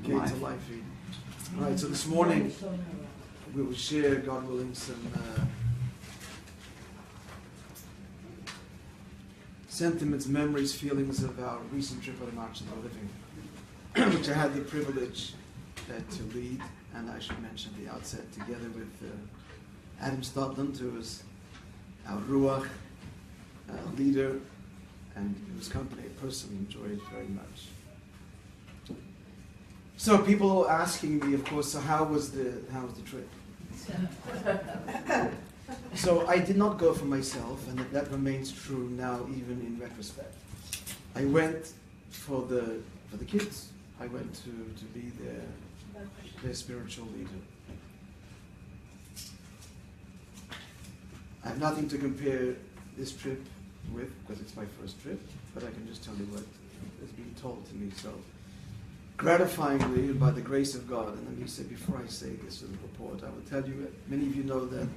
Gates of Life reading. All right, so this morning we will share, God willing, some sentiments, memories, feelings of our recent trip on the March of the Living, which I had the privilege to lead, and I should mention at the outset, together with Adam Stotland, who is our Ruach leader, and whose company I personally enjoyed very much. So people are asking me, of course, so how was the trip? So I did not go for myself, and that remains true now, even in retrospect. I went for the kids. I went to be their spiritual leader. I have nothing to compare this trip with, because it's my first trip, but I can just tell you what has been told to me. So gratifyingly, by the grace of God, and let me say, before I say this in the report, I will tell you, many of you know that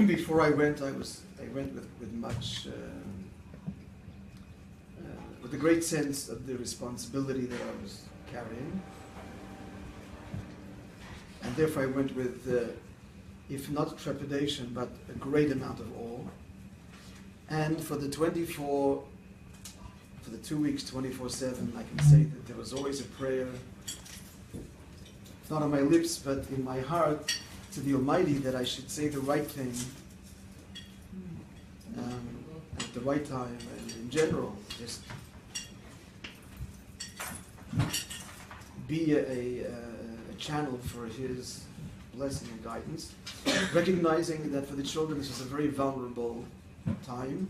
before I went, I went with much, with a great sense of the responsibility that I was carrying, and therefore I went with, if not trepidation, but a great amount of awe. And for the 2 weeks, 24/7, I can say that there was always a prayer, not on my lips, but in my heart, to the Almighty, that I should say the right thing at the right time, and in general, just be a channel for His blessing and guidance, recognizing that for the children this was a very vulnerable time.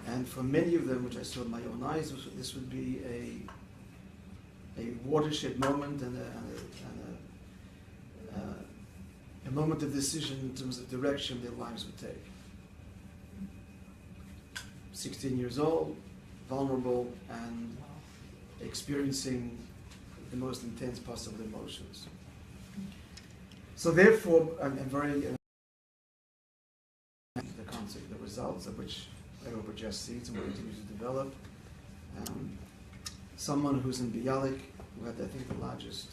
And for many of them, which I saw in my own eyes, this would be a watershed moment and a moment of decision in terms of direction their lives would take. 16 years old, vulnerable, and experiencing the most intense possible emotions. So therefore, I'm very the concept, the results of which I hope are just seeds and will continue to develop. Someone who's in Bialik, who had, I think, the largest,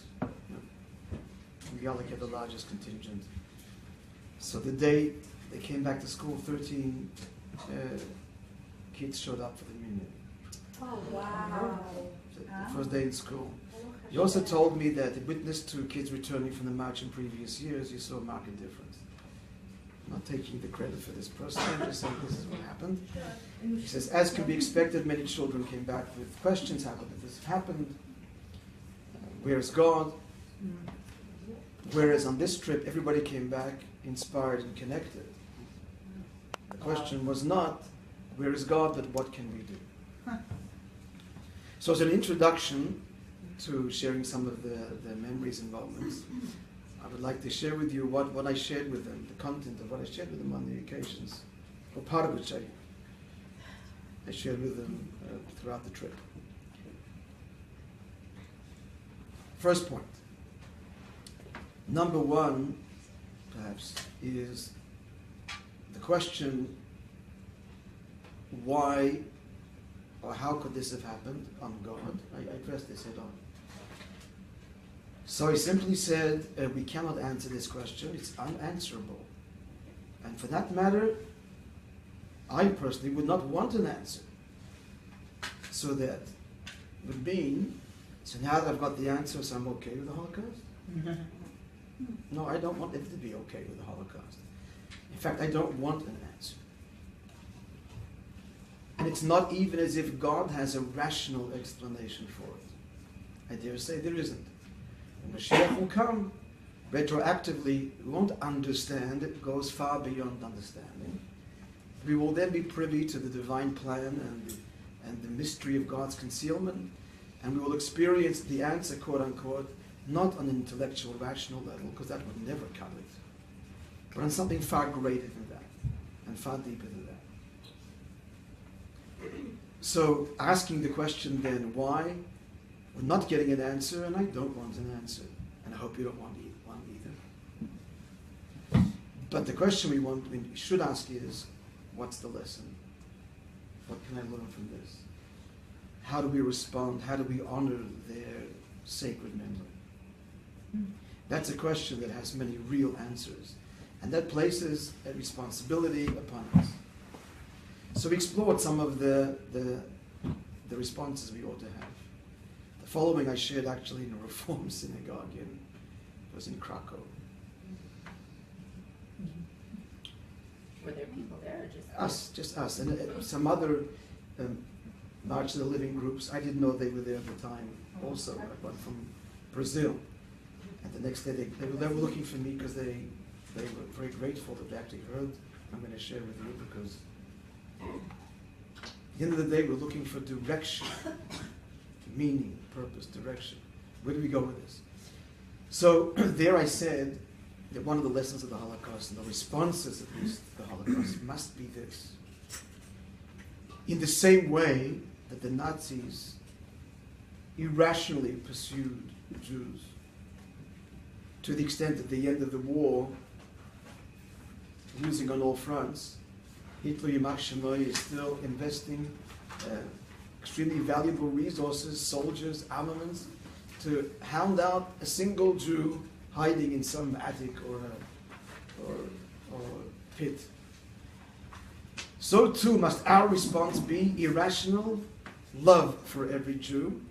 Bialik had the largest contingent. So the day they came back to school, 13 kids showed up for the minyan. Oh, wow. The first day in school. He also told me that he witnessed to kids returning from the march in previous years, he saw a marked difference. I'm not taking the credit for this person, I'm just saying this is what happened. He says, as could be expected, many children came back with questions. How could this have happened? Where is God? Whereas on this trip, everybody came back inspired and connected. The question was not, where is God, but what can we do? So as an introduction to sharing some of the memories and moments, I would like to share with you what I shared with them, the content of what I shared with them on the occasions, or part of which I shared with them throughout the trip. First point. Number one, perhaps, is the question, why or how could this have happened on God? I addressed this head on. So he simply said, we cannot answer this question, it's unanswerable. And for that matter, I personally would not want an answer. So that would mean, so now that I've got the answer, so I'm okay with the Holocaust? No, I don't want it to be okay with the Holocaust. In fact, I don't want an answer. And it's not even as if God has a rational explanation for it. I dare say there isn't. And Mashiach will come retroactively, we won't understand, it goes far beyond understanding. We will then be privy to the divine plan and the mystery of God's concealment, and we will experience the answer, quote unquote, not on an intellectual, rational level, because that would never cut it, but on something far greater than that, and far deeper than that. So asking the question then, why? We're not getting an answer, and I don't want an answer. And I hope you don't want one either. But the question we should ask is, what's the lesson? What can I learn from this? How do we respond? How do we honor their sacred memory? That's a question that has many real answers. And that places a responsibility upon us. So we explored some of the responses we ought to have. The following I shared actually in a Reform synagogue it was in Krakow. Were there people there or Just us. And some other March of the Living groups. I didn't know they were there at the time also. I went from Brazil. And the next day they were looking for me because they were very grateful that they actually heard I'm going to share with you, because at the end of the day we're looking for direction, meaning, purpose, direction. Where do we go with this? So there I said that one of the lessons of the Holocaust, and the responses at least to the Holocaust, must be this. In the same way that the Nazis irrationally pursued Jews, to the extent at the end of the war, losing on all fronts, Hitler, Yimach Shemoy, is still investing extremely valuable resources, soldiers, armaments, to hound out a single Jew hiding in some attic or pit. So too must our response be irrational love for every Jew,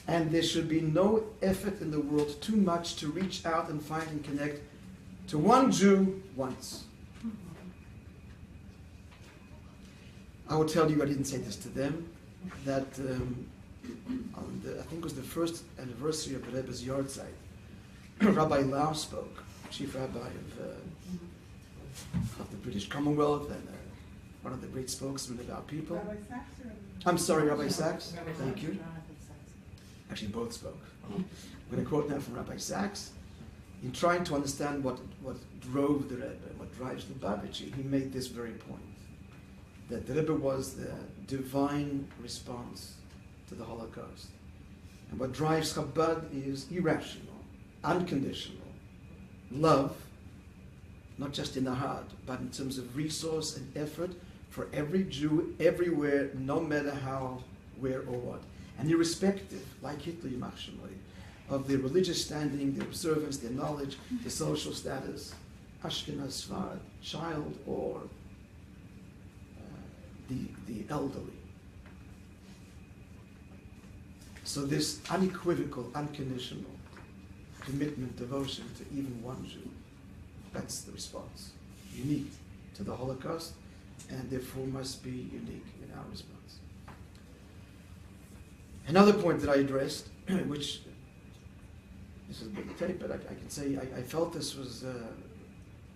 and there should be no effort in the world too much to reach out and find and connect to one Jew once. I will tell you, I didn't say this to them, that on I think it was the first anniversary of the Rebbe's Yardzeit, Rabbi Lau spoke, chief rabbi of the British Commonwealth and one of the great spokesmen about people. Rabbi Sachs or I'm sorry, Rabbi Sachs. Thank you. Actually, both spoke. I'm going to quote now from Rabbi Sachs. In trying to understand what drove the Rebbe, what drives the Babaji, he made this very point, that the Rebbe was the divine response to the Holocaust. And what drives Chabad is irrational, unconditional love, not just in the heart, but in terms of resource and effort for every Jew, everywhere, no matter how, where, or what. And irrespective, like Hitler, Yimach Shemoy, of their religious standing, their observance, their knowledge, their social status, Ashkenaz, Sfarad, child, or the elderly. So this unequivocal, unconditional commitment, devotion to even one Jew, that's the response. Unique to the Holocaust, and therefore must be unique in our response. Another point that I addressed, which this is a big tape, but I can say I felt this was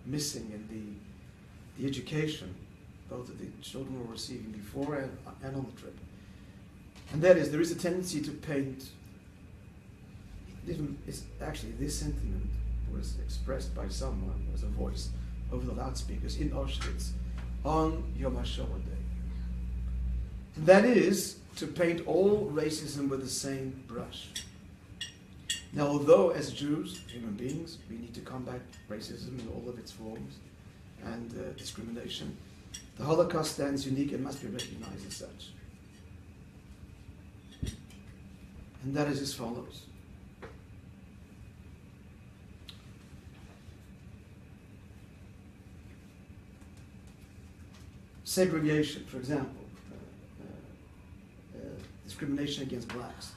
missing in the education both of the children were receiving before and on the trip. And that is, there is a tendency to paint. Actually, this sentiment was expressed by someone as a voice over the loudspeakers in Auschwitz on Yom HaShoah Day. And that is to paint all racism with the same brush. Now, although as Jews, human beings, we need to combat racism in all of its forms and discrimination, the Holocaust stands unique and must be recognized as such. And that is as follows. Segregation, for example, discrimination against blacks.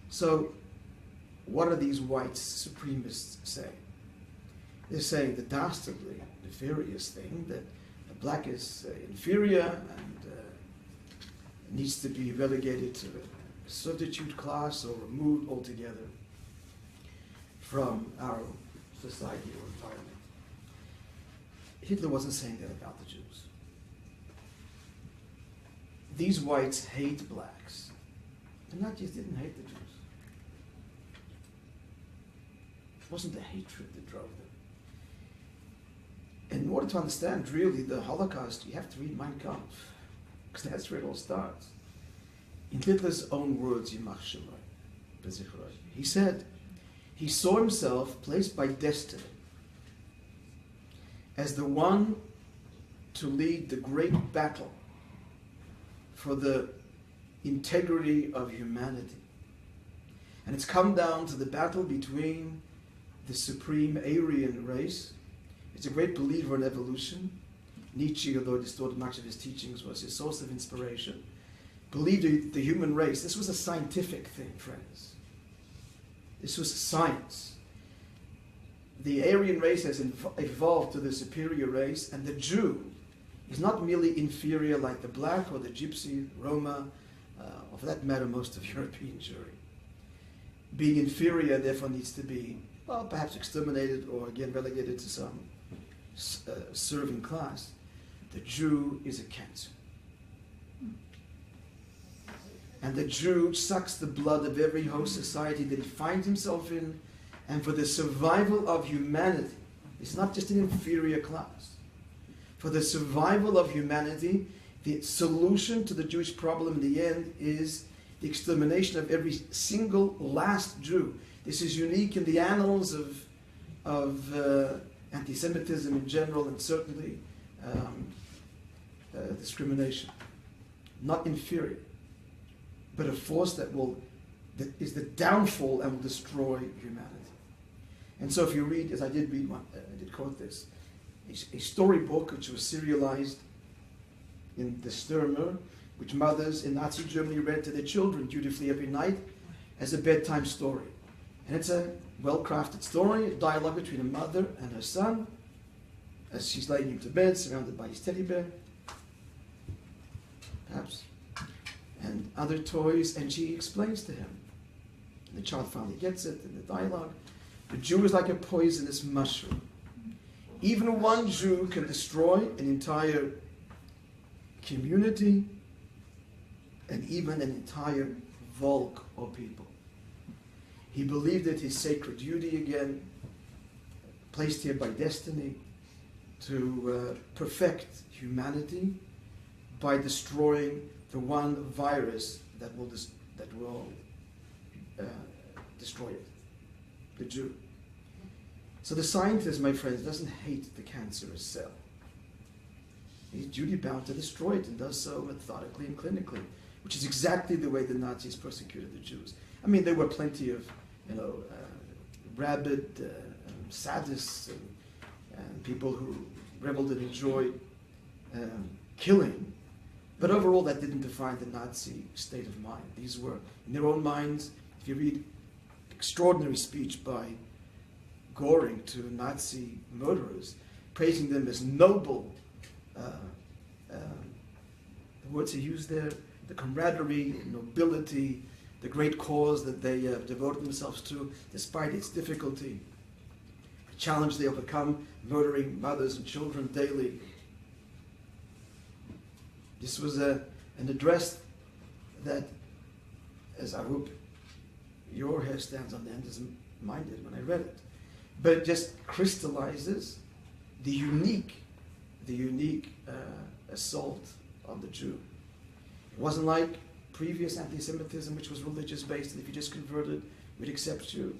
So, what are these white supremists saying? They're saying the dastardly, nefarious thing that a black is inferior and needs to be relegated to a substitute class or removed altogether from our society or environment. Hitler wasn't saying that about the Jews. These whites hate blacks. The Nazis didn't hate the Jews. It wasn't the hatred that drove them. In order to understand really the Holocaust, you have to read Mein Kampf, because that's where it all starts. In Hitler's own words, Yimach Shemoy, he said, he saw himself placed by destiny as the one to lead the great battle for the integrity of humanity. And it's come down to the battle between the supreme Aryan race. He's a great believer in evolution. Nietzsche, although distorted much of his teachings, was his source of inspiration. Believed the human race. This was a scientific thing, friends. This was science. The Aryan race has evolved to the superior race, and the Jew is not merely inferior like the black or the gypsy, Roma, or for that matter, most of European Jewry. Being inferior, therefore, needs to be, well, perhaps exterminated or again relegated to some serving class. The Jew is a cancer. And the Jew sucks the blood of every host society that he finds himself in, and for the survival of humanity, it's not just an inferior class. For the survival of humanity, the solution to the Jewish problem in the end is the extermination of every single last Jew. This is unique in the annals of anti-Semitism in general, and certainly discrimination. Not inferior, but a force that is the downfall and will destroy humanity. And so if you read, as I did read one, I did quote this, a storybook which was serialized in the Stürmer, which mothers in Nazi Germany read to their children dutifully every night as a bedtime story. And it's a well-crafted story, a dialogue between a mother and her son, as she's laying him to bed, surrounded by his teddy bear, perhaps, and other toys, and she explains to him. And the child finally gets it in the dialogue. The Jew is like a poisonous mushroom. Even one Jew can destroy an entire community and even an entire volk or people. He believed it his sacred duty again, placed here by destiny, to perfect humanity by destroying the one virus that will destroy it, the Jew. So the scientist, my friends, doesn't hate the cancerous cell. He's duty-bound to destroy it, and does so methodically and clinically, which is exactly the way the Nazis persecuted the Jews. I mean, there were plenty of, rabid sadists and people who reveled and enjoyed killing, but overall that didn't define the Nazi state of mind. These were, in their own minds, if you read extraordinary speech by Goring to Nazi murderers, praising them as noble, the words he used there, the camaraderie, nobility, the great cause that they devoted themselves to, despite its difficulty, the challenge they overcome, murdering mothers and children daily. This was an address that, as I hope your hair stands on end, as mine did when I read it, but it just crystallizes the unique assault on the Jew. It wasn't like previous anti-Semitism, which was religious-based, and if you just converted, we'd accept you,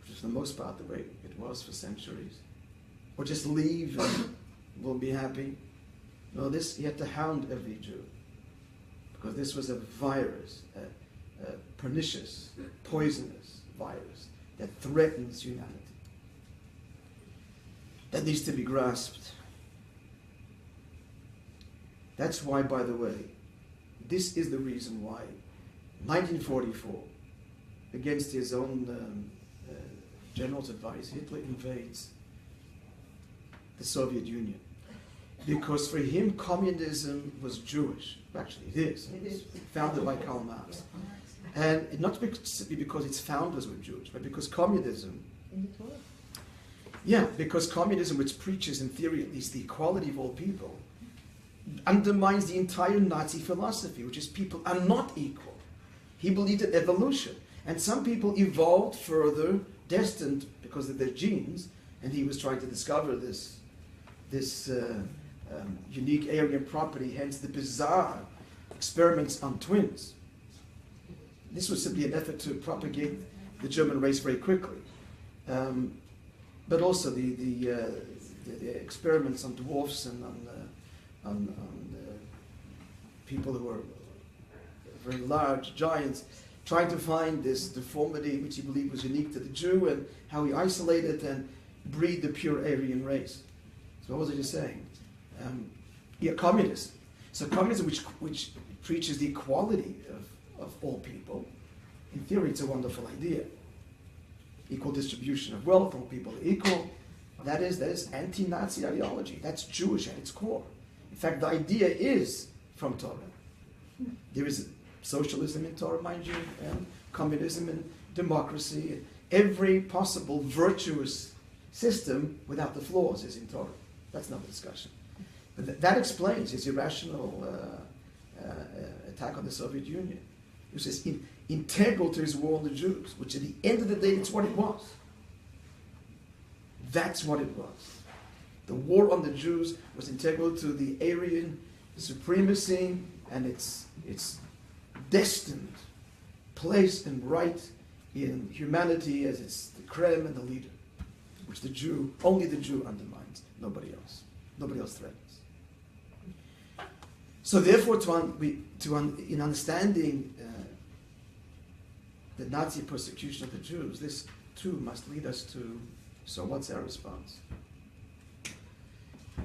which is for the most part the way it was for centuries. Or just leave and we'll be happy. No, this, you had to hound every Jew, because this was a virus, a pernicious, poisonous virus that threatens humanity. That needs to be grasped. That's why, by the way, this is the reason why 1944, against his own general's advice, Hitler invades the Soviet Union. Because for him, communism was Jewish. Actually, it is. It is founded by Karl Marx. And not simply because its founders were Jewish, but because communism, because communism, which preaches, in theory at least, the equality of all people, undermines the entire Nazi philosophy, which is people are not equal. He believed in evolution. And some people evolved further, destined because of their genes, and he was trying to discover this unique Aryan property, hence the bizarre experiments on twins. This was simply an effort to propagate the German race very quickly. But also the experiments on dwarfs and on people who were very large, giants, trying to find this deformity which he believed was unique to the Jew and how he isolated and breed the pure Aryan race. So what was I just saying? Communism. So communism, which preaches the equality of all people, in theory it's a wonderful idea. Equal distribution of wealth, all people are equal. That is anti-Nazi ideology. That's Jewish at its core. In fact, the idea is from Torah. There is socialism in Torah, mind you, and communism and democracy. And every possible virtuous system without the flaws is in Torah. That's not the discussion. But that explains his irrational attack on the Soviet Union. It was integral to his war on the Jews, which at the end of the day, it's what it was. That's what it was. The war on the Jews was integral to the Aryan supremacy and its destined place and right in humanity as it's the creme and the leader, which only the Jew undermines, nobody else. Nobody else threatens. So therefore, in understanding the Nazi persecution of the Jews, this too must lead us to, so what's our response?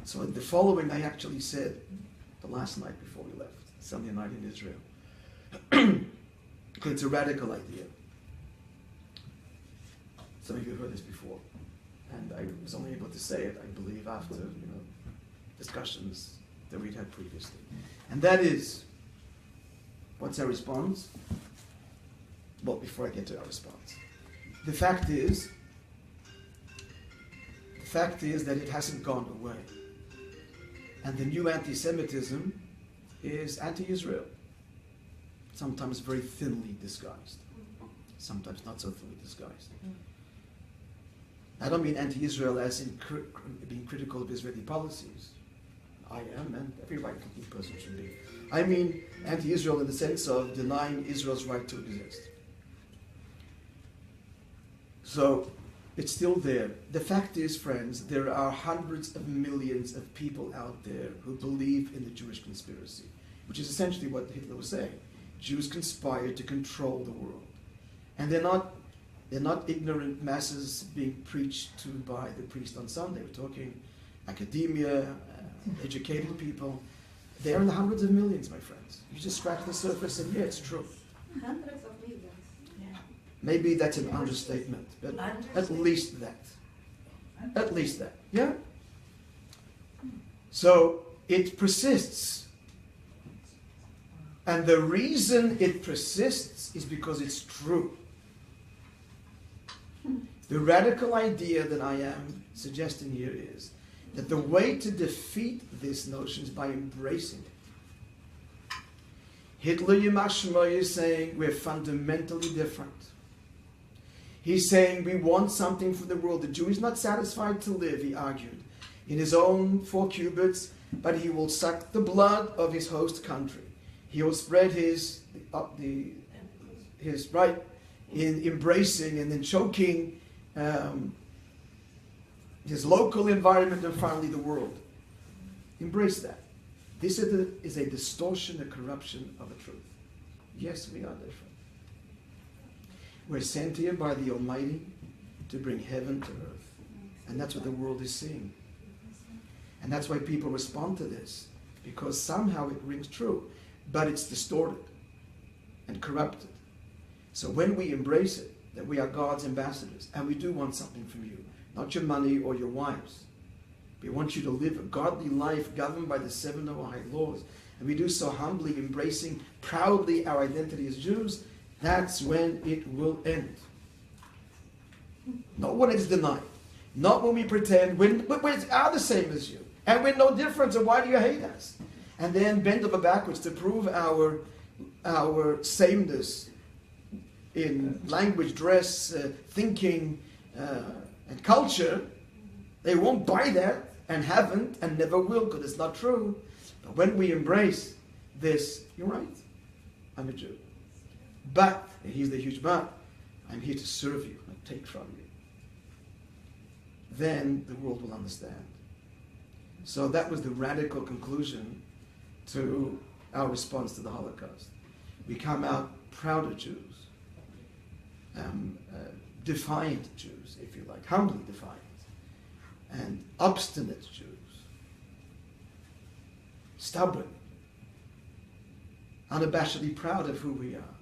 So in the following, I actually said the last night before we left, Sunday night in Israel. Because it's a radical idea. Some of you have heard this before. And I was only able to say it, I believe, after discussions that we'd had previously. And that is, what's our response? Well, before I get to our response. The fact is that it hasn't gone away. And the new anti-Semitism is anti-Israel. Sometimes very thinly disguised. Sometimes not so thinly disguised. I don't mean anti-Israel as in being critical of Israeli policies. I am, and every right-thinking person should be. I mean anti-Israel in the sense of denying Israel's right to exist. So, it's still there. The fact is, friends, there are hundreds of millions of people out there who believe in the Jewish conspiracy, which is essentially what Hitler was saying. Jews conspired to control the world. And they're not ignorant masses being preached to by the priest on Sunday. We're talking academia, educated people. They're in the hundreds of millions, my friends. You just scratch the surface and yeah, it's true. Hundreds of millions. Yeah. Maybe that's an understatement, but at least that. At least that, yeah? So it persists. And the reason it persists is because it's true. The radical idea that I am suggesting here is that the way to defeat this notion is by embracing it. Hitler Yimashma is saying we're fundamentally different. He's saying we want something for the world. The Jew is not satisfied to live, he argued, in his own 4 cubits, but he will suck the blood of his host country. He will spread his right in embracing and then choking his local environment and finally the world. Embrace that. This is a distortion, a corruption of the truth. Yes, we are different. We're sent here by the Almighty to bring heaven to earth. And that's what the world is seeing. And that's why people respond to this. Because somehow it rings true. But it's distorted and corrupted. So when we embrace it, that we are God's ambassadors, and we do want something from you, not your money or your wives. We want you to live a godly life governed by the 7 Noahide laws. And we do so humbly, embracing proudly our identity as Jews. That's when it will end. Not when it's denied. Not when we pretend we are the same as you. And we're no different, so why do you hate us? And then bend over backwards to prove our sameness in language, dress, thinking, and culture. They won't buy that and haven't and never will because it's not true. But when we embrace this, you're right, I'm a Jew. But, and here's the huge but, I'm here to serve you, not take from you. Then the world will understand. So that was the radical conclusion to our response to the Holocaust. We come out prouder Jews, defiant Jews, if you like, humbly defiant, and obstinate Jews, stubborn, unabashedly proud of who we are,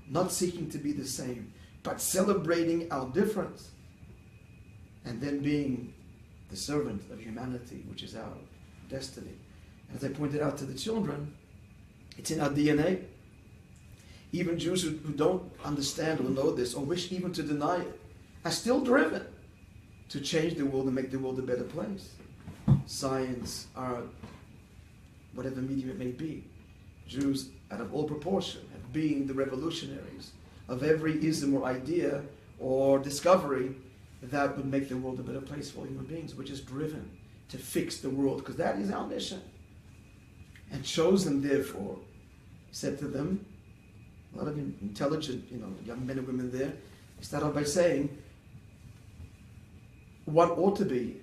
not seeking to be the same, but celebrating our difference, and then being the servant of humanity, which is our destiny. As I pointed out to the children, it's in our DNA. Even Jews who don't understand or know this, or wish even to deny it, are still driven to change the world and make the world a better place. Science, art, whatever medium it may be. Jews, out of all proportion, have been the revolutionaries of every ism or idea or discovery that would make the world a better place for human beings. We're just driven to fix the world, because that is our mission. And chosen, therefore, said to them, a lot of intelligent, young men and women there, start off by saying, one ought to be,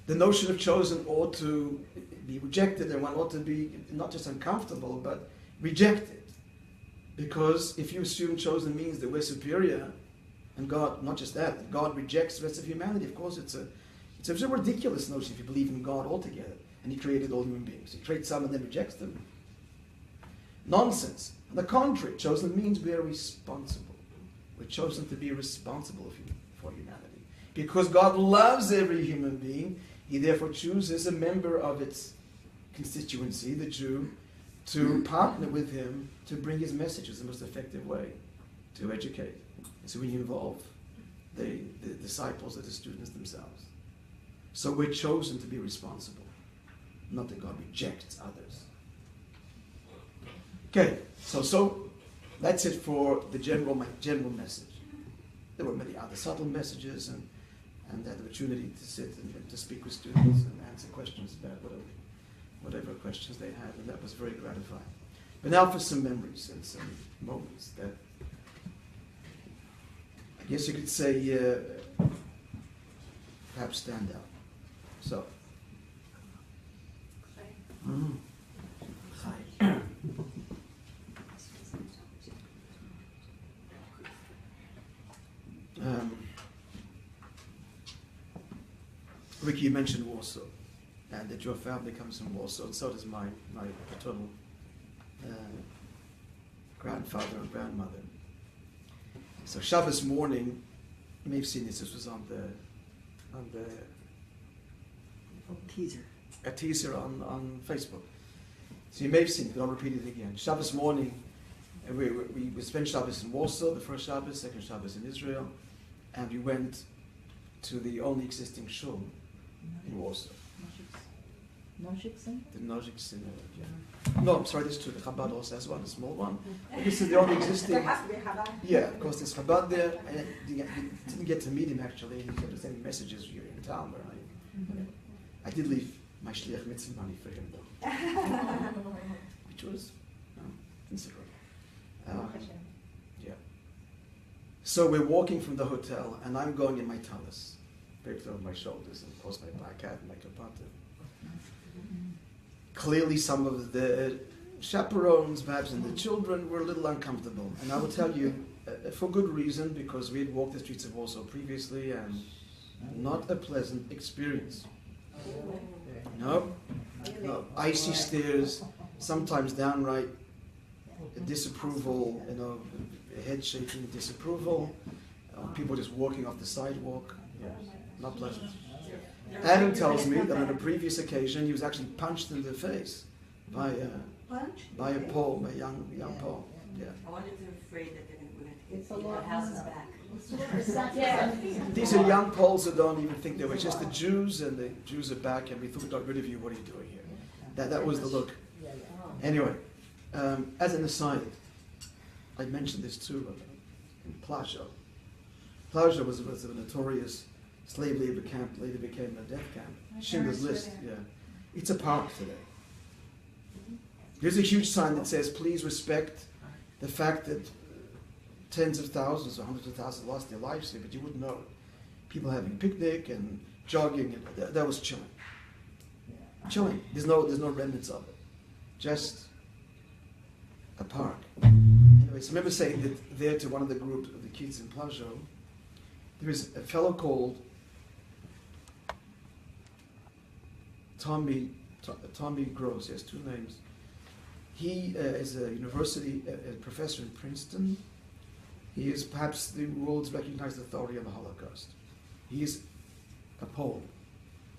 the notion of chosen ought to be rejected, and one ought to be not just uncomfortable, but rejected. Because if you assume chosen means that we're superior, and God, not just that God rejects the rest of humanity, of course it's a ridiculous notion if you believe in God altogether, and He created all human beings. He creates some and then rejects them. Nonsense. On the contrary, chosen means we are responsible. We're chosen to be responsible for humanity. Because God loves every human being, He therefore chooses a member of its constituency, the Jew, to partner with Him to bring His message in the most effective way, to educate. And so we involve the disciples or the students themselves. So we're chosen to be responsible, not that God rejects others. Okay, so that's it for the general message. There were many other subtle messages, and had the opportunity to sit and to speak with students and answer questions about whatever questions they had, and that was very gratifying. But now for some memories and some moments that I guess you could say perhaps stand out. So. Ricky, you mentioned Warsaw, and that your family comes from Warsaw, and so does my paternal grandfather and grandmother. So Shabbos morning, you may have seen this was on the teaser on Facebook. So you may have seen it, but I'll repeat it again. Shabbos morning, we spent Shabbos in Warsaw, the first Shabbos, second Shabbos in Israel, and we went to the only existing shul in Warsaw. Nozik Center? The Nozik Center, yeah. No, I'm sorry, there's two. The Chabad also has one, a small one. But this is the only existing. There has to be Chabad. Yeah, of course, there's Chabad there. And you didn't get to meet him actually. He kept sending messages. You're in town, where I did leave my shliach mitzvah money for him though, which was considerable. Yeah. So we're walking from the hotel, and I'm going in my talis, draped over my shoulders, and of course my black hat and my kapata. Clearly, some of the chaperones, perhaps, and the children were a little uncomfortable. And I will tell you, for good reason, because we had walked the streets of Warsaw previously, and not a pleasant experience. No, icy stairs, sometimes downright disapproval, head shaking disapproval, people just walking off the sidewalk. Not pleasant. Adam tells me that on a previous occasion he was actually punched in the face by a Pole, by a young Pole. Yeah. I wonder if they're afraid that they're going to It's a take lot their houses more. back. Yeah. These are young Poles that don't even think they were just the Jews, and the Jews are back, and we thought we got rid of you. What are you doing here? That was the look. Anyway, as an aside, I mentioned this too in Plaszow. Plaszow was a notorious slave labor camp, later became a death camp. Schindler's List, yeah. It's a park today. There's a huge sign that says, please respect the fact that tens of thousands or hundreds of thousands lost their lives here, but you wouldn't know it. People having a picnic and jogging, and that was chilling. Chilling. There's no remnants of it. Just a park. Anyways, I remember saying that there to one of the groups of the kids in Plazo, there is a fellow called Tommy Gross. He has two names. He is a university professor in Princeton. He is perhaps the world's recognized authority on the Holocaust. He is a Pole,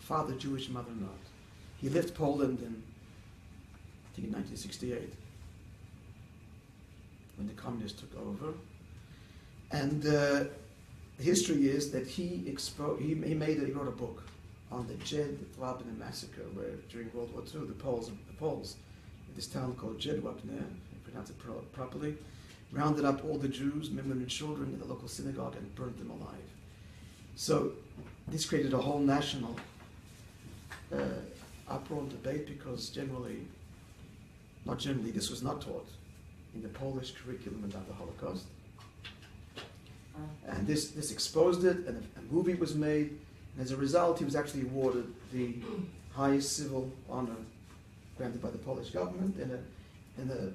father Jewish, mother not. He left Poland in, I think, in 1968, when the communists took over. And the history is that he wrote a book on the Jedwabne massacre, where during World War II, the Poles, in this town called Jedwabne, if I pronounce it properly, rounded up all the Jews, women and children in the local synagogue and burned them alive. So this created a whole national uproar and debate, because this was not taught in the Polish curriculum about the Holocaust. And this exposed it, and a movie was made, and as a result, he was actually awarded the highest civil honor granted by the Polish government, and a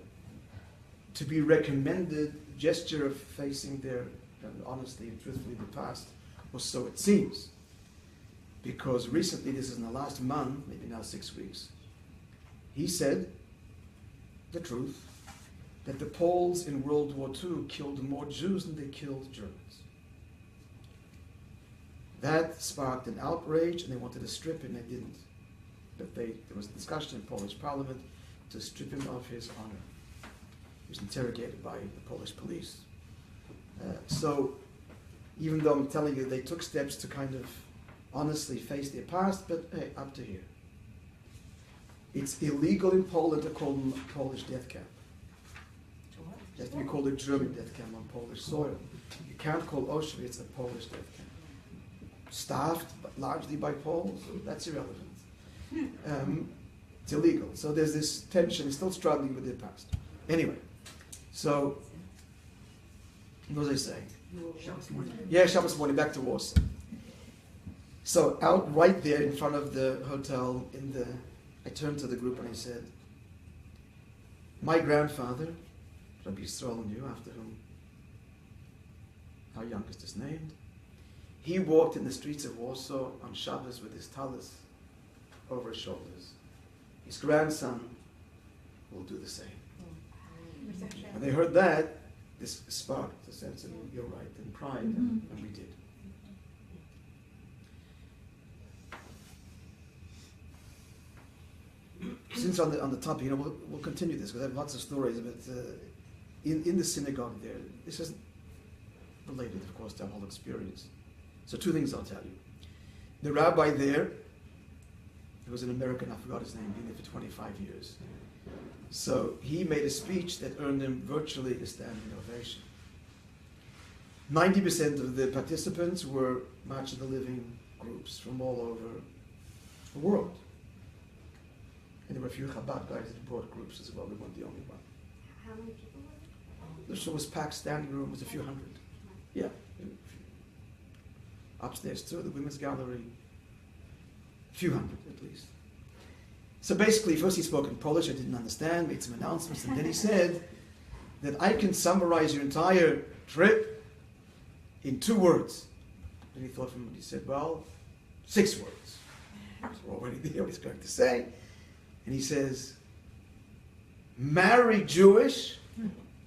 to be recommended gesture of facing their honestly and truthfully the past, or so it seems. Because recently, this is in the last month, maybe now 6 weeks, he said the truth, that the Poles in World War II killed more Jews than they killed Germans. That sparked an outrage, and they wanted to strip him, they didn't. But there was a discussion in Polish parliament to strip him of his honor. He was interrogated by the Polish police. So even though I'm telling you they took steps to kind of honestly face their past, but hey, up to here. It's illegal in Poland to call them a Polish death camp. It has to be called a German death camp on Polish soil. You can't call Auschwitz a Polish death camp. Staffed largely by Poles, that's irrelevant. It's illegal. So there's this tension, still struggling with their past. Anyway, so what was I saying? Shabbos morning. Yeah, Shabbos morning, back to Warsaw. So out right there in front of the hotel, I turned to the group and I said, my grandfather, Rabbi Yisrael knew, after whom our youngest is named, he walked in the streets of Warsaw on Shabbos with his talis over his shoulders. His grandson will do the same. When they heard that, this sparked a sense of, you're right, and pride, and we did. Since on the topic, we'll continue this, because I have lots of stories, but in the synagogue there, this is related, of course, to our whole experience. So 2 things I'll tell you. The rabbi there, he was an American, I forgot his name, been there for 25 years. So he made a speech that earned him virtually a standing ovation. 90% of the participants were March of the Living groups from all over the world. And there were a few Chabad guys that brought groups as well. We weren't the only one. How many people were there? The show was packed, standing room was a few hundred. Yeah. Upstairs too, the women's gallery, a few hundred at least. So basically, first he spoke in Polish, I didn't understand, made some announcements, and then he said that I can summarize your entire trip in 2 words. And he thought for a minute, he said, well, 6 words. So we're already there, what he's going to say. And he says, marry Jewish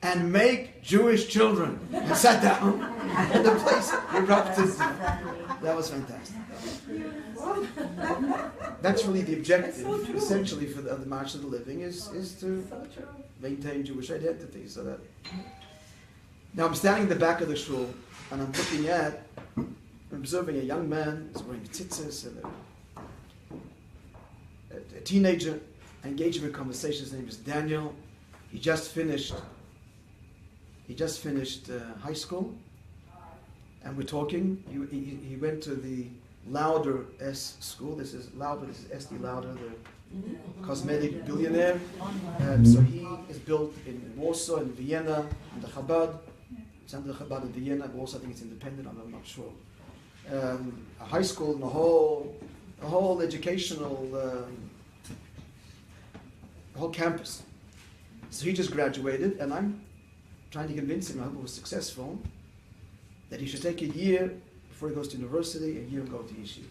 and make Jewish children. And sat down, and the place erupted. That was fantastic. That's really the objective, essentially, for the March of the Living, is to maintain Jewish identity. So that. Now I'm standing in the back of the shul, and I'm observing a young man who's wearing tzitzis, and a teenager, engaging in conversation. His name is Daniel. He just finished high school, and we're talking. He went to the Lauder S school. This is S.D. Lauder, the cosmetic billionaire. So he is built in Warsaw, in Vienna, in the Chabad. It's under the Chabad in Vienna. Warsaw, I think it's independent. I'm not sure. A high school and a whole educational, whole campus. So he just graduated, and I'm trying to convince him, I hope it was successful, that he should take a year before he goes to university, a year and go to yeshiva.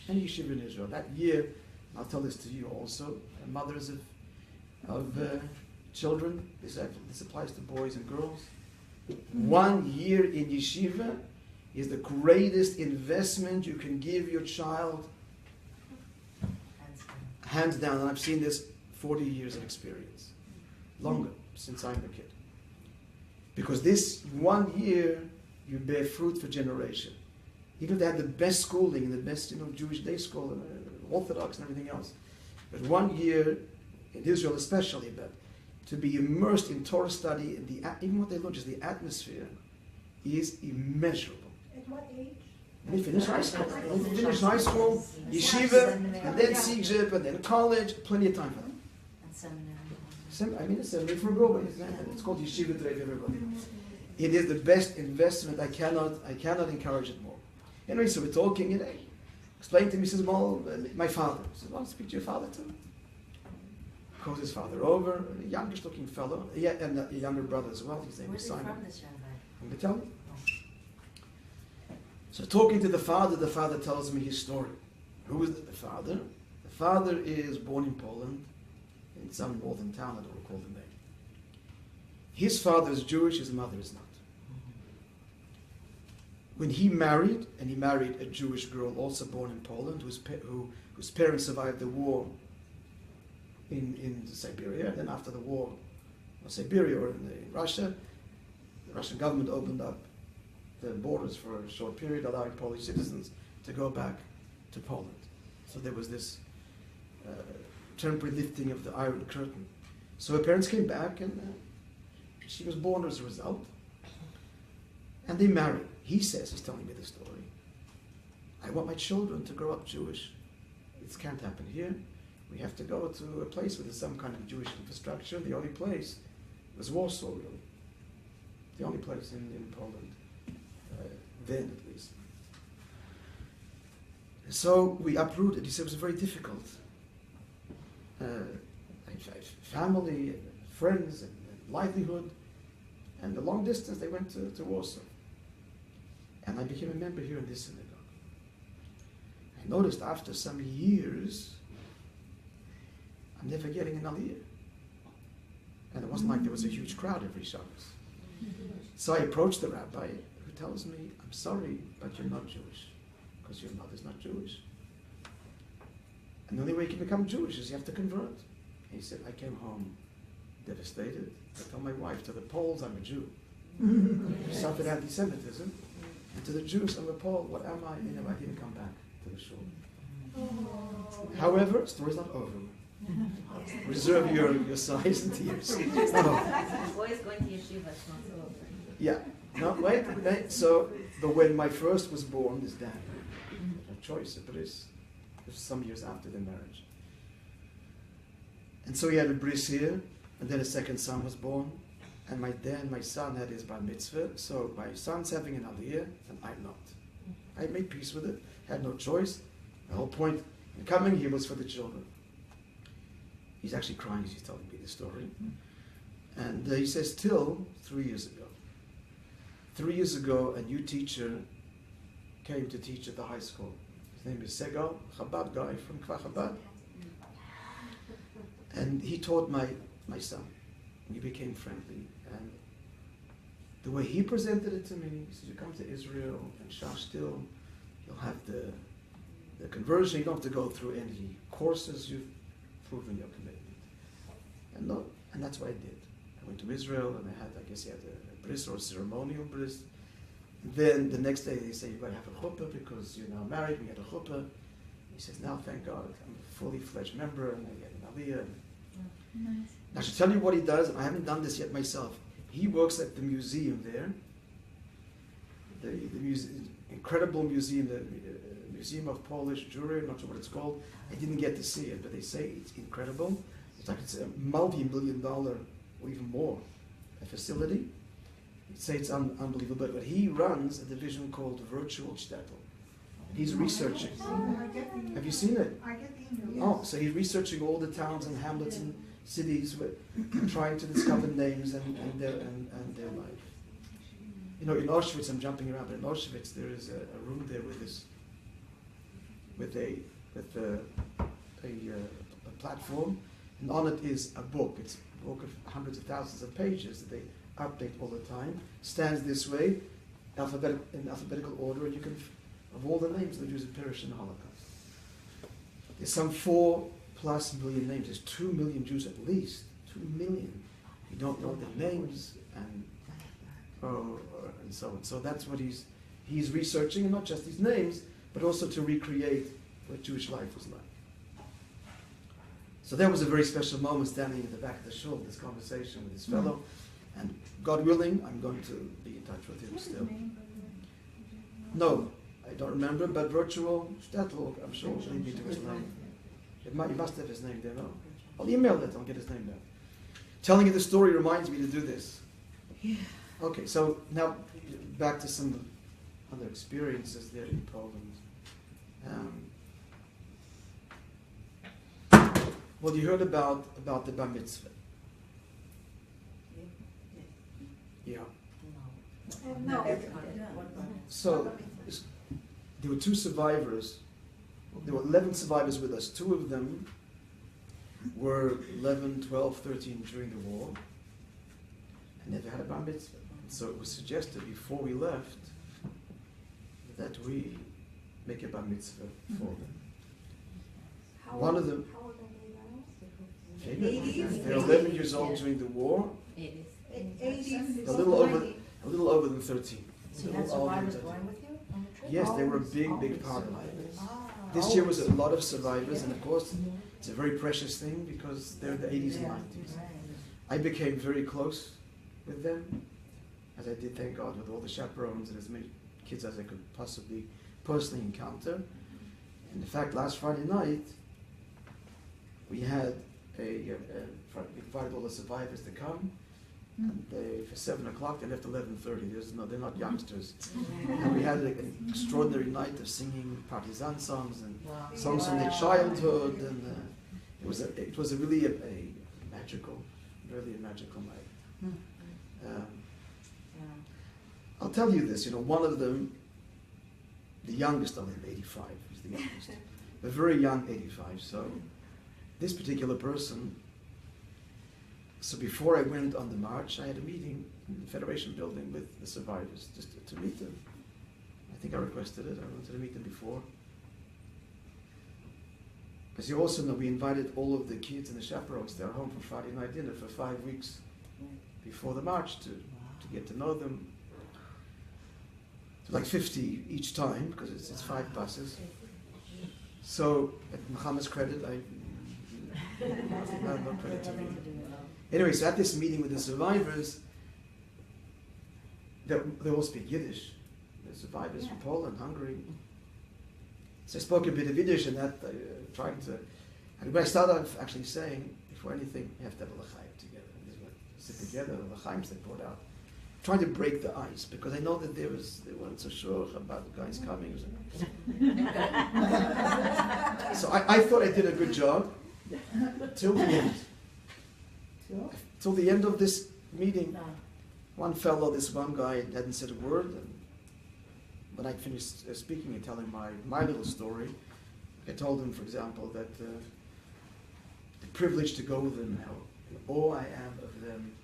Any yeshiva in Israel. That year, I'll tell this to you also, mothers of children, this applies to boys and girls. 1 year in yeshiva is the greatest investment you can give your child, hands down. And I've seen this 40 years of experience, longer, since I'm a kid. Because this 1 year, you bear fruit for generation. Even if they had the best schooling and the best, Jewish day school and Orthodox and everything else. But 1 year, in Israel especially, but to be immersed in Torah study, and even what they learn, just the atmosphere, is immeasurable. At what age? When you finish high school, yeshiva, and then CJA, and then college, plenty of time for them. And It's seminary for a girl, but it's called yeshiva today for everybody. It is the best investment. I cannot encourage it more. Anyway, so we're talking, explain to me, he says, well, my father. I said, well, speak to your father too. Calls his father over, a youngish looking fellow, and a younger brother as well. His name is Simon. From this young guy? I'm going to tell you. So talking to the father tells me his story. Who is the father? The father is born in Poland, in some northern town, I don't recall the name. His father is Jewish, his mother is not. When he married, and he married a Jewish girl also born in Poland, whose parents survived the war in Siberia, and then after the war, or Siberia or in Russia, the Russian government opened up the borders for a short period, allowing Polish citizens to go back to Poland. So there was this temporary lifting of the Iron Curtain. So her parents came back, and she was born as a result. And they married. He says, he's telling me the story, I want my children to grow up Jewish. It can't happen here. We have to go to a place where there's some kind of Jewish infrastructure. The only place was Warsaw, really. The only place in Poland, then at least. So we uprooted. He said it was very difficult. Family, friends, and livelihood. And the long distance, they went to Warsaw. And I became a member here in this synagogue. I noticed after some years, I'm never getting an aliyah. And it wasn't like there was a huge crowd every Shabbos. So I approached the rabbi, who tells me, I'm sorry, but you're not Jewish, because your mother's not Jewish. And the only way you can become Jewish is you have to convert. He said, I came home devastated. I told my wife, to the Poles, I'm a Jew. Suffered anti-Semitism. And to the Jews, I'm a Pole. What am I? I didn't come back to the shul. However, story's not over. Reserve your sighs and tears. Boys going to yeshiva, it's not so over. Yeah. No, wait. So, but when my first was born, this dad, no choice, but it was some years after the marriage. And so he had a bris here, and then a second son was born, and my son had his bar mitzvah, so my son's having an aliyah, and I'm not. I made peace with it, had no choice. The whole point in coming here was for the children. He's actually crying as he's telling me the story. And he says, till 3 years ago. 3 years ago, a new teacher came to teach at the high school. His name is Segal, Chabad guy from Kfar Chabad. And he taught my son. We became friendly. And the way he presented it to me, he said, you come to Israel and Shashtil, you'll have the conversion, you don't have to go through any courses, you've proven your commitment. And that's what I did. I went to Israel and I guess he had a bris or a ceremonial bris. Then the next day they say, you've got to have a chuppah because you're now married, we had a chuppah. He says, now thank God, I'm a fully fledged member and I get an aliyah. Nice. I should tell you what he does, and I haven't done this yet myself. He works at the museum there, the incredible museum, the Museum of Polish Jewry, I'm not sure what it's called. I didn't get to see it, but they say it's incredible. It's like it's a multi-million-dollar or even more facility. They say it's unbelievable, but he runs a division called Virtual Shtetl. He's researching. Have you seen it? I get the email. Oh, so he's researching all the towns and hamlets, and cities trying to discover names and their life. You know, in Auschwitz, I'm jumping around, but in Auschwitz there is a room there with a platform, and on it is a book. It's a book of hundreds of thousands of pages that they update all the time. Stands this way, in alphabetical order, and you can, of all the names of the Jews that perished in the Holocaust. There's some 4+ million names. There's 2 million Jews at least. 2 million. You don't know their names and so on. So that's what he's researching, and not just these names, but also to recreate what Jewish life was like. So that was a very special moment, standing at the back of the shul, this conversation with this fellow, and God willing, I'm going to be in touch with him still. No, I don't remember, but virtual shtetl, I'm sure will lead me to his name. You must have his name there, no? I'll email it, I'll get his name down. Telling you the story reminds me to do this. Yeah. Okay, so now back to some other experiences there in Poland. Well, you heard about the bar mitzvah. Yeah. No. So there were 2 survivors. There were 11 survivors with us. 2 of them were 11, 12, 13 during the war, and never had a bar mitzvah. So it was suggested before we left that we make a bar mitzvah for them. One of them, How old are they now? 80s? they're 11 years old during the war, It is. 80s. a little over than 13. So you A had little older than survivors 13. going with you on the trip? Yes, they were a big part of it. Ah. This year was a lot of survivors, and of course, it's a very precious thing because they're the 80s and Yeah. 90s. Right. I became very close with them, as I did, thank God, with all the chaperones and as many kids as I could possibly personally encounter. And in fact, last Friday night, we had we invited all the survivors to come. And for 7 o'clock, they left 11:30. They're not youngsters. And we had an extraordinary night of singing partisan songs and Wow. songs from their childhood, and it was really a magical, really a magical night. I'll tell you this. One of them, the youngest of them, 85. He's the youngest, a very young 85. So this particular person. So before I went on the march, I had a meeting in the Federation building with the survivors, just to meet them. I think I requested it. I wanted to meet them before. As you also know, we invited all of the kids and the chaperones to our home for Friday night dinner for 5 weeks before the march to get to know them. Like 50 each time, because it's 5 buses. So, at Muhammad's credit, no credit to me. Anyway, so at this meeting with the survivors, they all speak Yiddish. The survivors from Poland, Hungary. So I spoke a bit of Yiddish, and that trying to. And when I started off actually saying, before anything, you have to have a l'chaim together. And this is sit together, the l'chaims they brought out, trying to break the ice, because I know that they weren't so sure about the guys coming. So I thought I did a good job till the end. Till the end of this meeting, one fellow, this one guy, hadn't said a word. And when I finished speaking and telling my little story, I told him, for example, that the privilege to go with them, how in awe I am of them,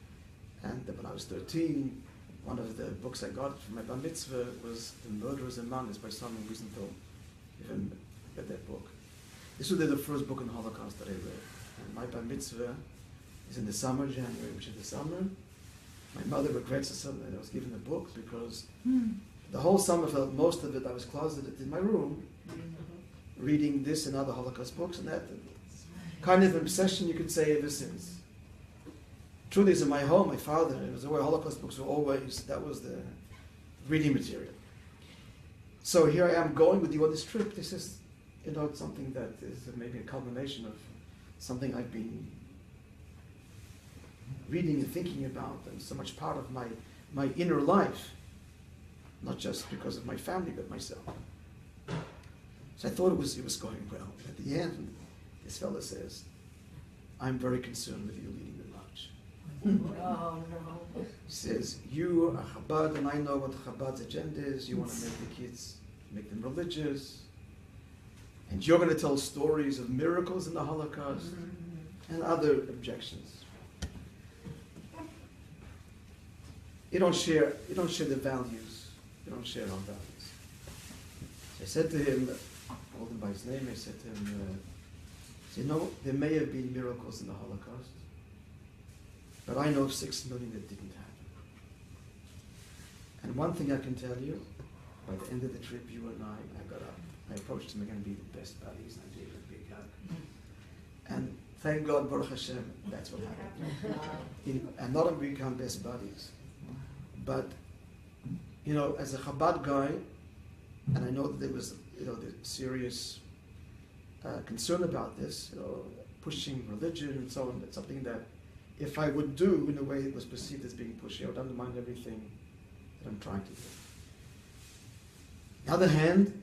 and that when I was 13, one of the books I got for my bar mitzvah was The Murderers Among Us by Simon Wiesenthal. If you haven't read that book. This was the first book on the Holocaust that I read. And my bar mitzvah is in the summer, January, which is the summer. My mother regrets that I was given the book because the whole summer, for most of it, I was closeted in my room, reading this and other Holocaust books, and that kind of obsession, you could say, ever since. Truly, in my home, my father, it was the way Holocaust books were always, that was the reading material. So here I am going with you on this trip. This is, something that is maybe a culmination of something I've been reading and thinking about, and so much part of my inner life, not just because of my family, but myself. So I thought it was going well. At the end, this fellow says, I'm very concerned with you leading the march. Oh, no. He says, you are Chabad, and I know what Chabad's agenda is. You want to make the kids, make them religious. And you're going to tell stories of miracles in the Holocaust and other objections. You don't share the values. You don't share our values. So I said to him, I called him by his name, I said to him, there may have been miracles in the Holocaust, but I know 6 million that didn't happen. And one thing I can tell you, by the end of the trip, you and I got up. I approached him, we're going to be the best buddies, and I gave him a big hug. And thank God, Baruch Hashem, that's what happened. And not only become best buddies, but, as a Chabad guy, and I know that there was, the serious concern about this, pushing religion and so on. That's something that if I would do in a way it was perceived as being pushy, I would undermine everything that I'm trying to do. On the other hand,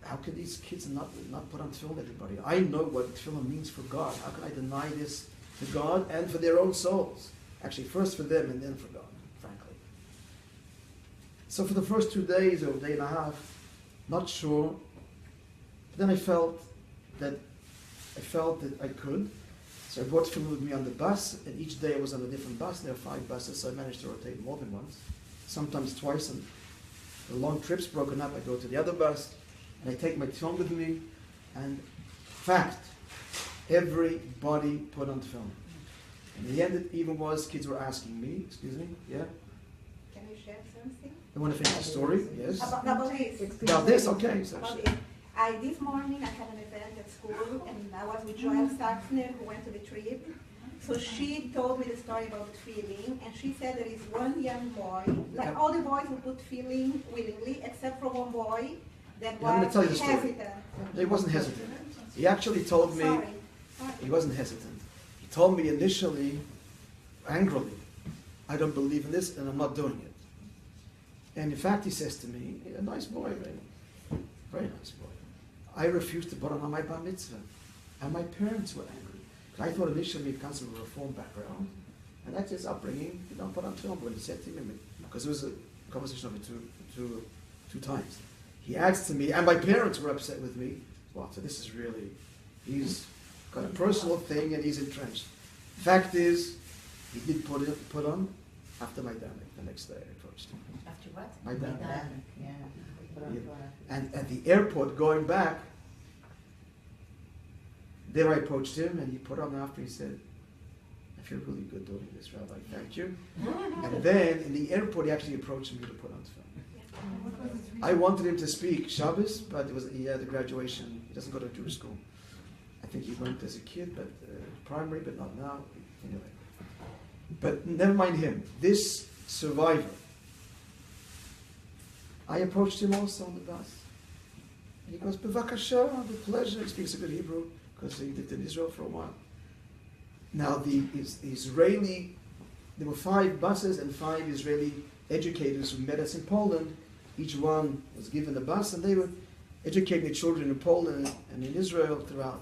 how can these kids not put on tefillin, everybody? I know what tefillin means for God. How can I deny this to God and for their own souls? Actually, first for them and then for God, frankly. So for the first 2 days or a day and a half, not sure. But then I felt that I could. So I brought tefillin with me on the bus, and each day I was on a different bus. There are 5 buses, so I managed to rotate more than once, sometimes twice. And the long trips broken up, I go to the other bus, and I take my tefillin with me. And fact, everybody put on tefillin. And in the end, it even was kids were asking me, excuse me, yeah. Can I share something? You want to finish the story? Yes. About this. About this, okay. So This morning I had an event at school, and I was with Joelle Saxner, who went to the trip. So she told me the story about tefillin, and she said there is one young boy, like all the boys who put tefillin willingly, except for one boy that I'm going to tell you the was story. hesitant. He wasn't hesitant. He actually told me, Sorry. he wasn't hesitant. He told me initially, angrily, I don't believe in this and I'm not doing it. And in fact, he says to me, a nice boy, very nice boy. I refused to put on my bar mitzvah. And my parents were angry. I thought initially it comes from a reform background. And that's his upbringing. You don't put on film. But he said to me, because it was a conversation of it two times. He adds to me, and my parents were upset with me. Wow, so this is really, he's got a personal thing and he's entrenched. Fact is, he did put on after my dad the next day. I approached him. After what? My dad. Yeah. And at the airport going back, there I approached him and he put on after. He said, I feel really good doing this, Rabbi, thank you. And then in the airport he actually approached me to put on film. I wanted him to speak Shabbos, but he had a graduation. He doesn't go to Jewish school. I think he went as a kid, but primary, but not now. Anyway. But never mind him. This survivor, I approached him also on the bus. And he goes, Bevakasha, with pleasure. He speaks a good Hebrew because he lived in Israel for a while. Now the Israeli, there were 5 buses and 5 Israeli educators who met us in Poland. Each one was given a bus and they were educating the children in Poland and in Israel throughout.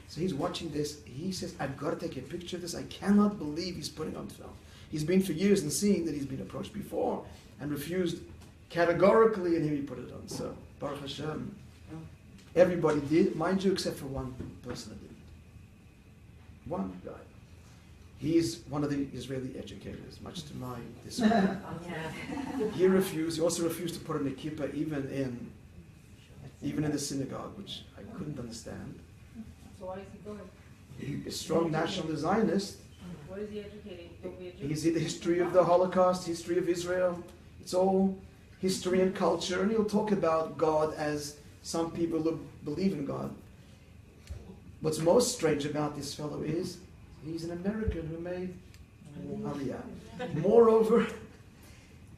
So he's watching this. He says, I've got to take a picture of this. I cannot believe he's putting on film. He's been for years and seeing that he's been approached before and refused categorically, and here he put it on. So, Baruch Hashem, everybody did, mind you, except for one person that didn't. One guy. He's one of the Israeli educators, much to my dismay. He refused. He also refused to put on a kippah even in the synagogue, which I couldn't understand. So why is he going? He's a strong national Zionist. What is he educating? He's in the history of the Holocaust, history of Israel. It's all history and culture, and he'll talk about God as some people believe in God. What's most strange about this fellow is he's an American who made Aliyah. Moreover,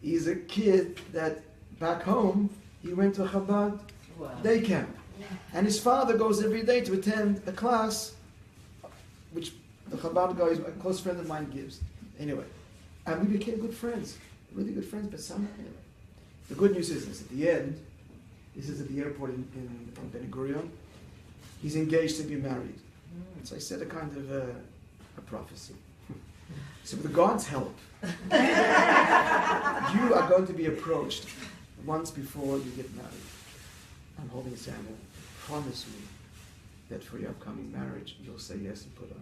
he's a kid that back home, he went to a Chabad day camp. And his father goes every day to attend a class, which the Chabad guy, a close friend of mine, gives. Anyway, and we became good friends, really good friends, but somehow, anyway. The good news is this, at the end, this is at the airport in Ben Gurion, he's engaged to be married. So I said a kind of a prophecy. So with God's help, you are going to be approached once before you get married. I'm holding his hand. Promise me that for your upcoming marriage, you'll say yes and put on.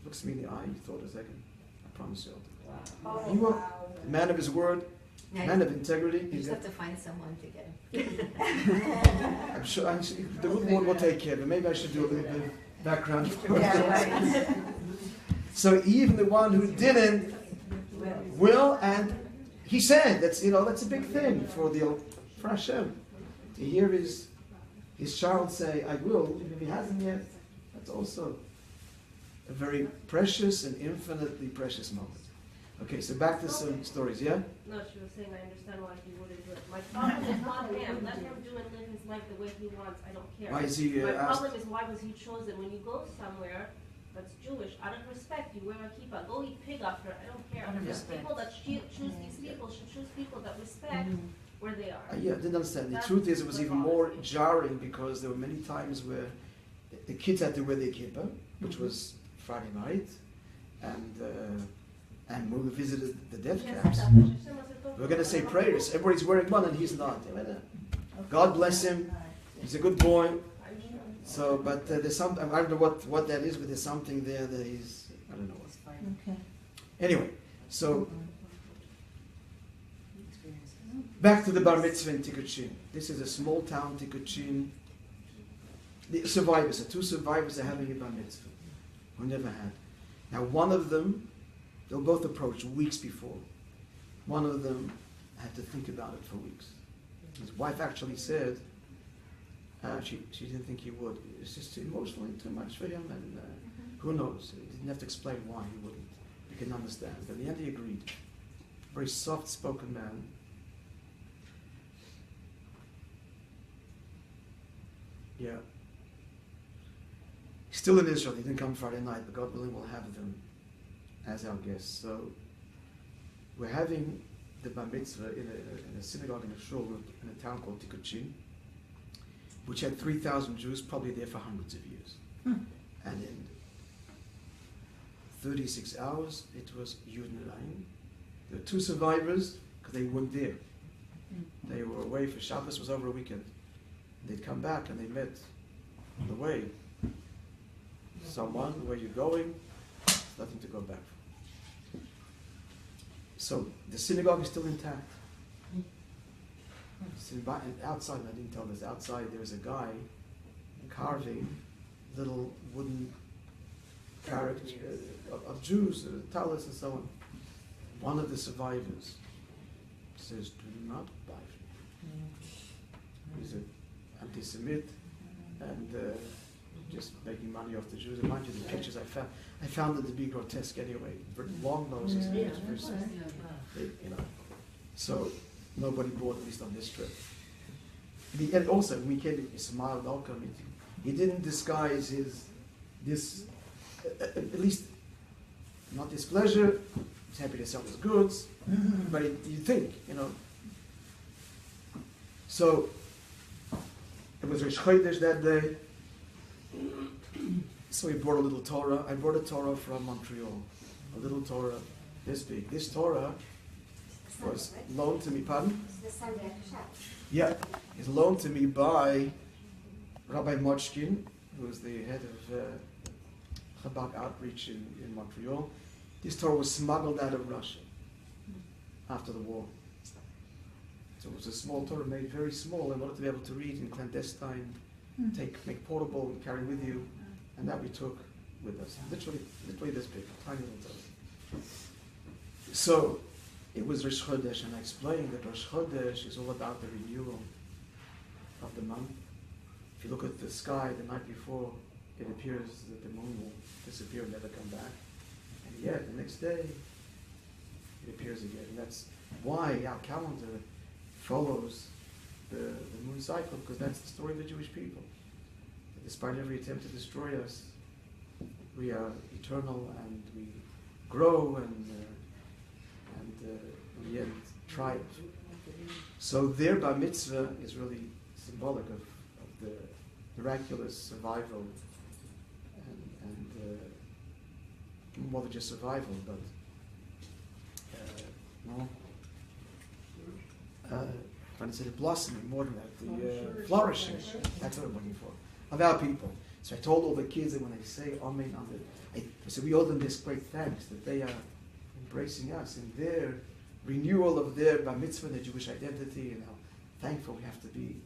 Looks me in the eye, you thought a second. I promise you. Oh, He will, wow. a man of his word, man of integrity. You just have to find someone to get him. I'm sure the good Lord will take care of it. Maybe I should do a little bit of background. So even the one who didn't will, and he said that's a big thing for Hashem to hear his child say, "I will," even if he hasn't yet. That's also a very precious and infinitely precious moment. Okay, so back to some stories, yeah? No, she was saying I understand why he wouldn't do it. My problem is not him. Let him do and live his life the way he wants. I don't care. Why is he My asked? problem is why was he chosen? When you go somewhere that's Jewish, out of respect, you wear a kippah. Go eat pig after. I don't care. Out of There's respect. people that choose these people should choose people that respect where they are. Yeah, I didn't understand. The truth is, it was even more jarring because there were many times where the kids had to wear their kippah, which was Friday night, and when we visited the death camps, we're going to say prayers. Everybody's wearing one and he's not. God bless him. He's a good boy. So, but there's some. I don't know what that is, but there's something there that he's. I don't know what. Okay. Anyway, so back to the bar mitzvah in Tikuchin. This is a small town, Tikuchin. The survivors, the two survivors are having a bar mitzvah, who never had. Now, one of them, they were both approached weeks before. One of them had to think about it for weeks. His wife actually said she didn't think he would. It's just emotionally too much for him, and who knows? He didn't have to explain why he wouldn't. You can understand. But in the end, he agreed. Very soft-spoken man. Yeah. He's still in Israel. He didn't come Friday night, but God willing, we'll have them as our guests. So we're having the bar mitzvah in a synagogue in a shul in a town called Tikuchin, which had 3,000 Jews, probably there for hundreds of years. And in 36 hours, it was Yud Neraim. There were two survivors, because they weren't there. They were away for Shabbos, was over a weekend. They'd come back and they met on the way. Someone, where you're going, nothing to go back for. So the synagogue is still intact. And outside, I didn't tell this, outside there is a guy carving little wooden characters of Jews, talis and so on. One of the survivors says, "Do not buy from him. He's an anti-Semit and just making money off the Jews." And mind you, the pictures I found it to be grotesque anyway. Very long noses, So nobody bought, at least on this trip. And also, when he came, he smiled, welcome. He didn't disguise at least not displeasure. He's happy to sell his goods, but you think, So it was Rosh Chodesh that day. So he brought a little Torah. I brought a Torah from Montreal, a little Torah this big. This Torah was loaned to me. Pardon? The Sunday after Shabbos. Yeah, it's loaned to me by Rabbi Moishe, who is the head of Chabad outreach in Montreal. This Torah was smuggled out of Russia after the war. So it was a small Torah made very small in order to be able to read in clandestine, make portable and carry with you, and that we took with us. Literally this big, tiny little Torah. So it was Rosh Chodesh, and I explained that Rosh Chodesh is all about the renewal of the month. If you look at the sky the night before, it appears that the moon will disappear and never come back. And yet, the next day, it appears again. And that's why our calendar follows the moon cycle, because that's the story of the Jewish people. That despite every attempt to destroy us, we are eternal and we grow and in the end triumph. So their bar mitzvah is really symbolic of the miraculous survival and more than just survival, but trying to say the blossoming, more than that, the flourishing. That's what I'm looking for, of our people. So I told all the kids that when they say Amen, I said we owe them this great thanks that they are embracing us in their renewal of their bar mitzvah, their Jewish identity, and how thankful we have to be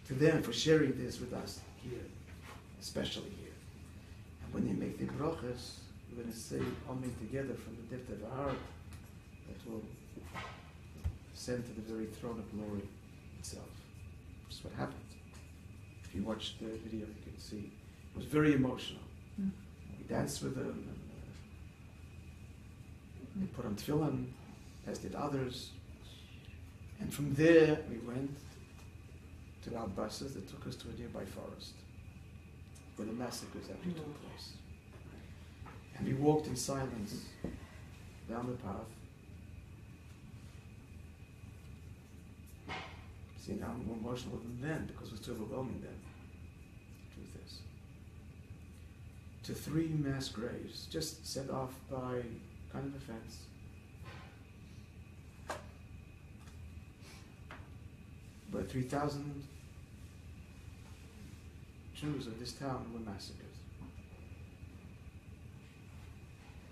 to them for sharing this with us here, especially here. And when they make the brachas, we're going to say Amen together from the depth of our heart that will send to the very throne of glory itself. Which is what happened. If you watch the video, you can see it was very emotional. We danced with them, and they put on tefillin, as did others. And from there, we went to our buses that took us to a nearby forest where the massacres actually took place. And we walked in silence down the path. See, now I'm more emotional than then because it was too overwhelming then. The truth is. To 3 mass graves, just set off by kind of a fence. But 3,000 Jews of this town were massacred.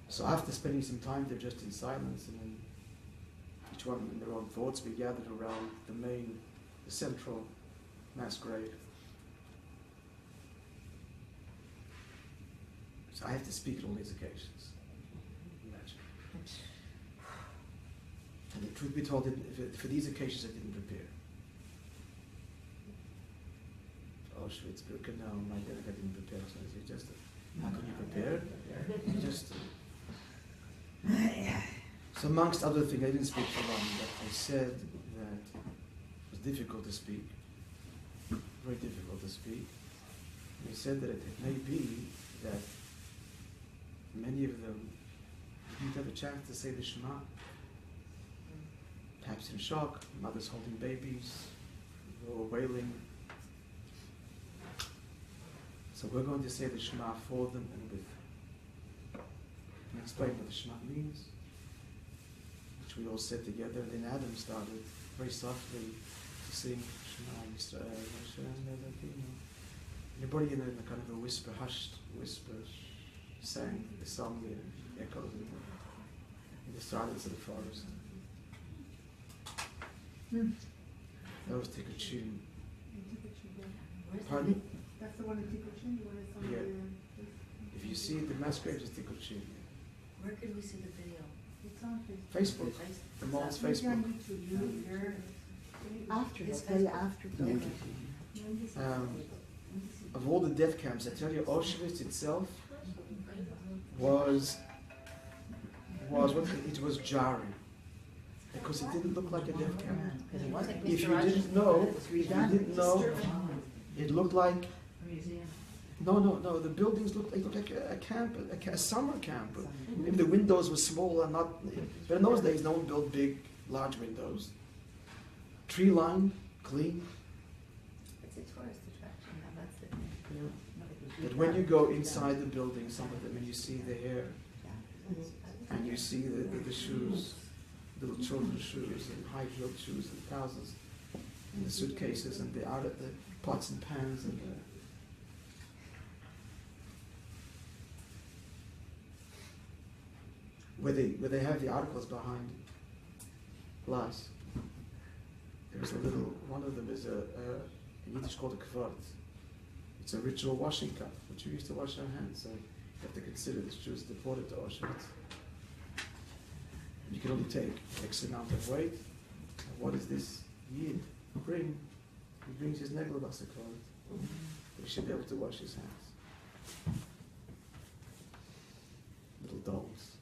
So after spending some time there just in silence, and then each one in their own thoughts, we gathered around the central mass grave. So I have to speak at all these occasions. Imagine. And the truth be told, for these occasions I didn't prepare. Auschwitz, Birkenau, my dad, I didn't prepare. So I said, how can you prepare? You just. So amongst other things, I didn't speak for long, but I said that it was difficult to speak, very difficult to speak. And I said that it may be that many of them didn't have a chance to say the Shema. Perhaps in shock, mothers holding babies, or wailing. So we're going to say the Shema for them and with them. And explain what the Shema means, which we all said together. And then Adam started very softly to sing Shema Yisrael, Hashem Elokeinu. Everybody in a kind of a whisper, hushed whisper, sang the song, the echoes in the silence of the forest. That was Tikkun. Pardon? That's the one in Tikkun. Yeah. If you see the mass grave is Tikkun. Where could we see the video? It's on Facebook. The mall's Facebook. After, His they'll tell you Facebook. after. Of all the death camps, I tell you, Auschwitz itself was what it was jarring because it didn't look like a death camp. If you didn't know, it looked like no. The buildings looked like a camp, a summer camp. Maybe the windows were small and not. But in those days, no one built big, large windows. Tree lined, clean. It's a tourist attraction. Now that's it. But when you go inside the building, some of them, and you see the hair, and you see the shoes, little children's shoes, and high-heeled shoes, and thousands, and the suitcases, and the pots and pans, and where they have the articles behind glass. There's a little, one of them is in Yiddish called a kvart. It's a ritual washing cup, which we used to wash our hands. So you have to consider this Jew is deported to Auschwitz. You can only take X amount of weight. What does this Yid bring? He brings his neglavasa cloth. He should be able to wash his hands. Little dolls.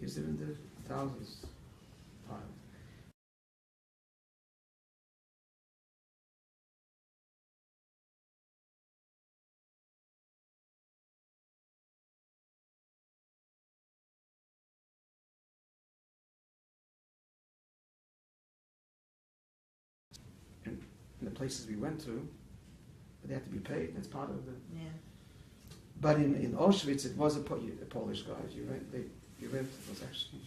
Use them in the thousands piled. And the places we went to, but they had to be paid. That's part of the But in Auschwitz, it was a Polish guy. You rent, it was actually,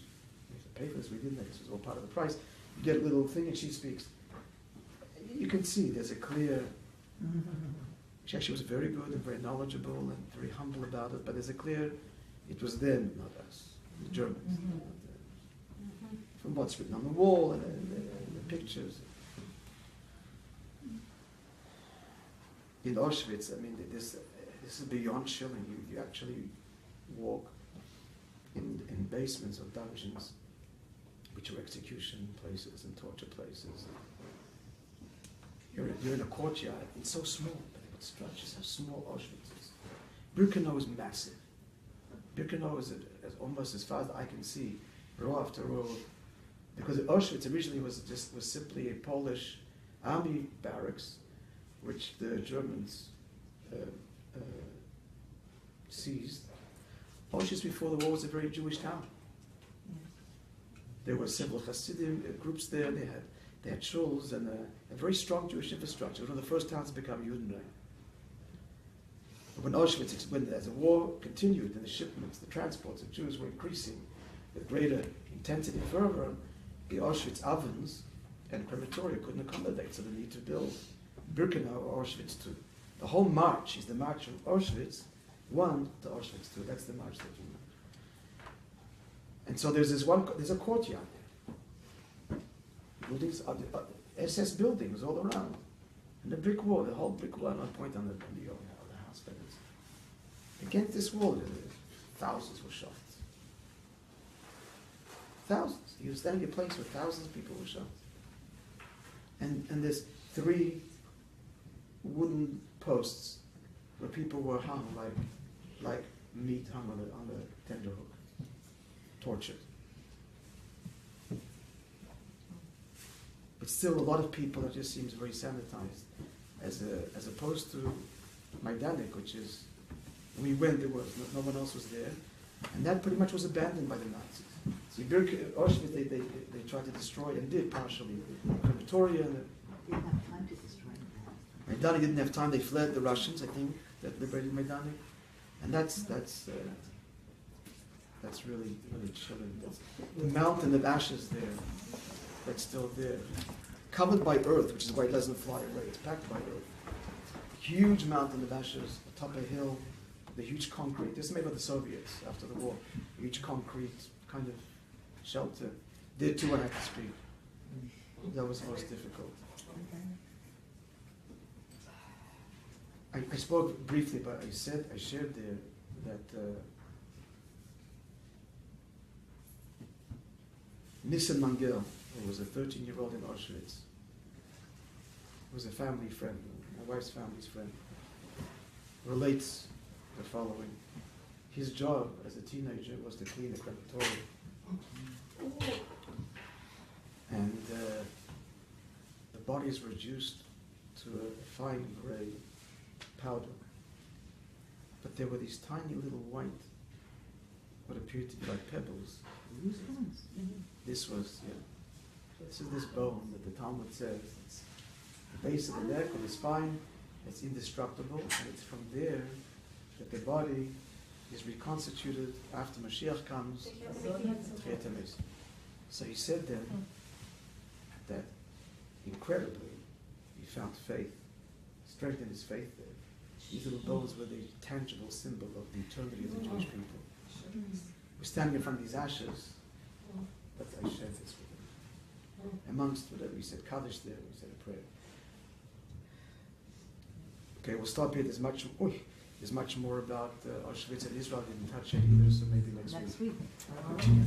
you have to pay for this. We didn't. This was all part of the price. You get a little thing, and she speaks. You can see there's a clear. She actually was very good and very knowledgeable and very humble about it. But there's a clear. It was them, not us, the Germans. From what's written on the wall and the pictures. In Auschwitz, I mean, this is beyond chilling. You actually walk in basements of dungeons, which are execution places and torture places. You're in a courtyard. It's so small, but it stretches how small Auschwitz is. Birkenau is massive. Birkenau is almost as far as I can see, row after row. Because Auschwitz originally was simply a Polish army barracks, which the Germans seized. Auschwitz before the war was a very Jewish town. There were several Hasidim groups there. They had shuls and a very strong Jewish infrastructure. It was one of the first towns to become Judenreich. But when Auschwitz, as the war continued and the shipments, the transports of Jews were increasing with greater intensity and fervor, the Auschwitz ovens and crematoria couldn't accommodate, so they need to build Birkenau or Auschwitz II. The whole march is the march from Auschwitz I to Auschwitz II. That's the march that you know. And so there's a courtyard there. Buildings, SS buildings all around. And the brick wall, the whole brick wall, I don't point on the house, but it's, against this wall, thousands were shot. Thousands. You were standing in a place where thousands of people were shot. And there's 3 wooden posts where people were hung like meat hung on a tenderhook, tortured. But still, a lot of people, it just seems very sanitized, as opposed to Majdanek, which is, when we went, there was no one else was there, and that pretty much was abandoned by the Nazis. See, Auschwitz, they tried to destroy, and did partially, the crematoria. And Didn't have time to destroy it. Majdanek didn't have time. They fled, the Russians, I think, that liberated Majdanek, and that's really chilling. That's the mountain of ashes there, that's still there, covered by earth, which is why it doesn't fly away. It's packed by earth. Huge mountain of ashes atop a hill. The huge concrete. This is made by the Soviets after the war. Huge concrete kind of shelter. There too, I had to speak. That was most difficult. I spoke briefly, but I shared there that Nissan Mangel, who was a 13-year-old in Auschwitz, was a family friend, my wife's family's friend, relates the following. His job as a teenager was to clean the crematorium. And the bodies were reduced to a fine gray powder. But there were these tiny little white, what appeared to be like pebbles. This was, this is this bone that the Talmud says. It's the base of the neck or the spine. It's indestructible, and it's from there that the body is reconstituted after Mashiach comes. So he said then that incredibly he found faith, strengthened his faith there. These little bones were the tangible symbol of the eternity of the Jewish people. We're standing in front of these ashes, but I shared this with him. Amongst whatever we said Kaddish there, we said a prayer. Okay, we'll stop here. There's much more about Auschwitz and Israel. I didn't touch it either, so maybe next week. Next week.